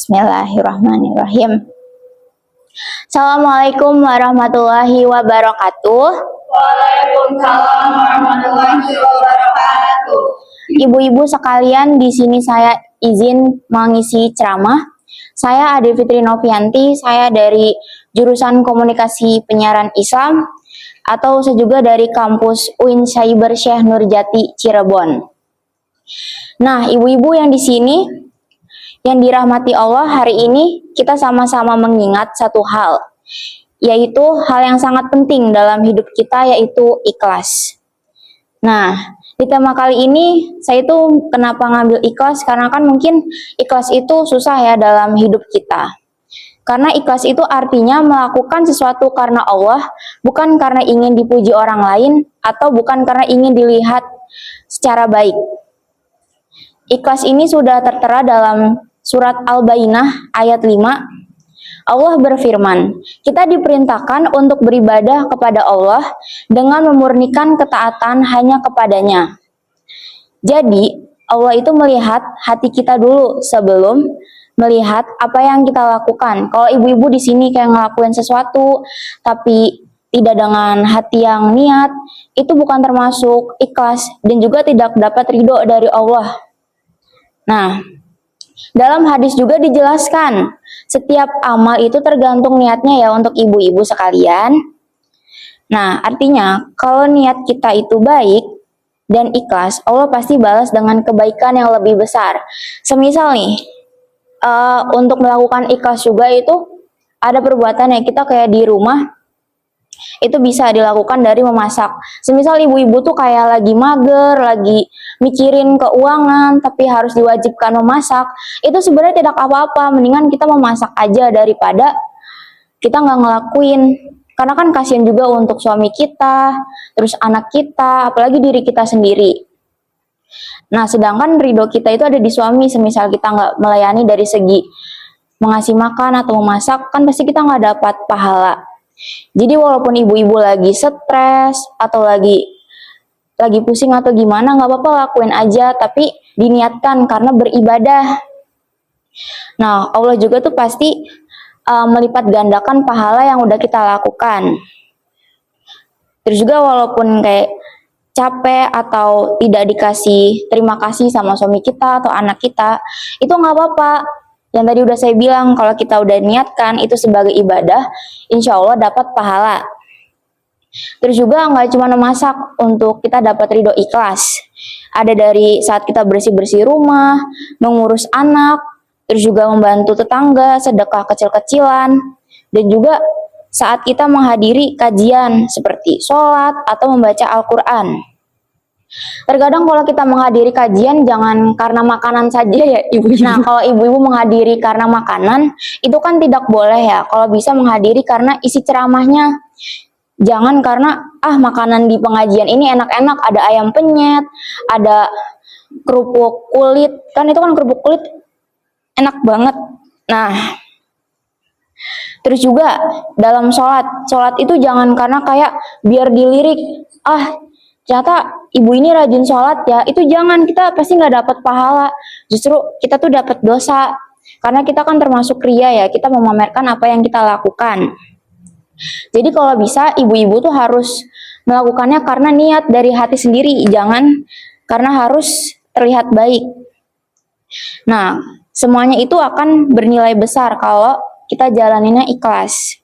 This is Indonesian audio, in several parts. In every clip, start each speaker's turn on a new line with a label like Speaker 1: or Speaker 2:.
Speaker 1: Bismillahirrahmanirrahim. Assalamualaikum warahmatullahi wabarakatuh.
Speaker 2: Waalaikumsalam warahmatullahi wabarakatuh.
Speaker 1: Ibu-ibu sekalian, di sini saya izin mengisi ceramah. Saya Ade Fitri Novianti, saya dari jurusan Komunikasi Penyiaran Islam atau juga dari kampus UIN Cyber Syekh Nurjati Cirebon. Nah, ibu-ibu yang di sini yang dirahmati Allah, hari ini kita sama-sama mengingat satu hal, yaitu hal yang sangat penting dalam hidup kita, yaitu ikhlas. Nah, di tema kali ini saya itu kenapa ngambil ikhlas, karena kan mungkin ikhlas itu susah ya dalam hidup kita. Karena ikhlas itu artinya melakukan sesuatu karena Allah, bukan karena ingin dipuji orang lain, atau bukan karena ingin dilihat secara baik. Ikhlas ini sudah tertera dalam Surat Al-Bayyinah ayat 5, Allah berfirman, kita diperintahkan untuk beribadah kepada Allah dengan memurnikan ketaatan hanya kepadanya. Jadi, Allah itu melihat hati kita dulu sebelum melihat apa yang kita lakukan. Kalau ibu-ibu di sini kayak ngelakuin sesuatu, tapi tidak dengan hati yang niat, itu bukan termasuk ikhlas dan juga tidak dapat ridho dari Allah. Nah, dalam hadis juga dijelaskan, setiap amal itu tergantung niatnya ya untuk ibu-ibu sekalian. Nah, artinya kalau niat kita itu baik dan ikhlas, Allah pasti balas dengan kebaikan yang lebih besar. Semisal nih, untuk melakukan ikhlas juga itu ada perbuatan yang kita kayak di rumah, itu bisa dilakukan dari memasak. Semisal ibu-ibu tuh kayak lagi mager, lagi mikirin keuangan, tapi harus diwajibkan memasak, itu sebenarnya tidak apa-apa, mendingan kita memasak aja daripada kita nggak ngelakuin. Karena kan kasihan juga untuk suami kita, terus anak kita, apalagi diri kita sendiri. Nah, sedangkan ridho kita itu ada di suami, semisal kita nggak melayani dari segi mengasih makan atau memasak, kan pasti kita nggak dapat pahala. Jadi walaupun ibu-ibu lagi stres atau lagi pusing atau gimana, nggak apa-apa, lakuin aja, tapi diniatkan karena beribadah. Nah, Allah juga tuh pasti melipat gandakan pahala yang udah kita lakukan. Terus juga walaupun kayak capek atau tidak dikasih terima kasih sama suami kita atau anak kita, itu nggak apa-apa. Yang tadi udah saya bilang, kalau kita udah niatkan itu sebagai ibadah, insya Allah dapat pahala. Terus juga nggak cuma memasak untuk kita dapat ridho ikhlas. Ada dari saat kita bersih-bersih rumah, mengurus anak, terus juga membantu tetangga, sedekah kecil-kecilan, dan juga saat kita menghadiri kajian seperti sholat atau membaca Al-Quran. Terkadang kalau kita menghadiri kajian jangan karena makanan saja ya ibu-ibu. Nah, kalau ibu-ibu menghadiri karena makanan, itu kan tidak boleh ya. Kalau bisa menghadiri karena isi ceramahnya. Jangan karena makanan di pengajian ini enak-enak, ada ayam penyet, ada kerupuk kulit. Kan itu kan kerupuk kulit enak banget. Nah, terus juga dalam sholat itu jangan karena kayak biar dilirik, ternyata ibu ini rajin sholat ya, itu jangan, kita pasti nggak dapat pahala, justru kita tuh dapat dosa, karena kita kan termasuk ria ya, kita memamerkan apa yang kita lakukan. Jadi kalau bisa ibu-ibu tuh harus melakukannya karena niat dari hati sendiri, jangan karena harus terlihat baik. Nah, semuanya itu akan bernilai besar kalau kita jalaninnya ikhlas.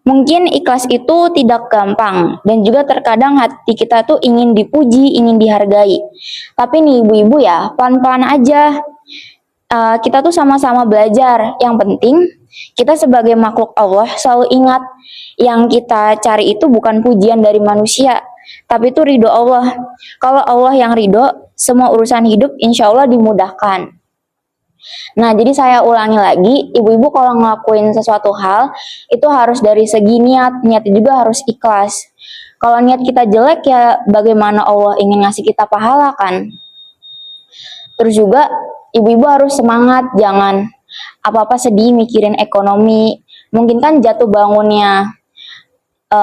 Speaker 1: Mungkin ikhlas itu tidak gampang dan juga terkadang hati kita tuh ingin dipuji, ingin dihargai. Tapi nih ibu-ibu ya, pelan-pelan aja. Kita tuh sama-sama belajar. Yang penting kita sebagai makhluk Allah selalu ingat yang kita cari itu bukan pujian dari manusia, tapi itu ridho Allah. Kalau Allah yang ridho, semua urusan hidup insya Allah dimudahkan. Nah, jadi saya ulangi lagi, ibu-ibu kalau ngelakuin sesuatu hal, itu harus dari segi niatnya juga harus ikhlas. Kalau niat kita jelek ya bagaimana Allah ingin ngasih kita pahala kan? Terus juga ibu-ibu harus semangat, jangan apa-apa sedih mikirin ekonomi. Mungkin kan jatuh bangunnya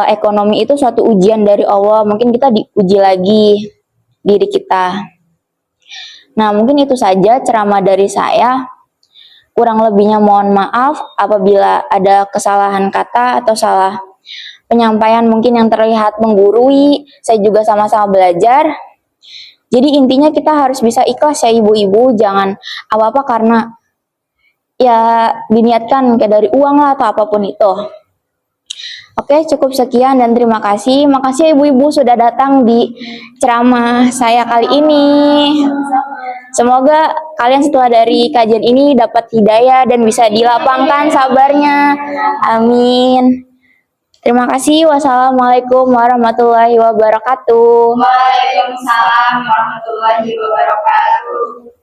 Speaker 1: ekonomi itu suatu ujian dari Allah, mungkin kita diuji lagi diri kita. Nah, mungkin itu saja ceramah dari saya. Kurang lebihnya mohon maaf apabila ada kesalahan kata atau salah penyampaian mungkin yang terlihat menggurui. Saya juga sama-sama belajar. Jadi intinya kita harus bisa ikhlas ya ibu-ibu, jangan apa-apa karena ya diniatkan kayak dari uang lah atau apapun itu. Oke, cukup sekian dan terima kasih. Makasih ibu-ibu sudah datang di ceramah saya kali ini. Semoga kalian setelah dari kajian ini dapat hidayah dan bisa dilapangkan sabarnya. Amin. Terima kasih. Wassalamualaikum warahmatullahi wabarakatuh.
Speaker 2: Waalaikumsalam warahmatullahi wabarakatuh.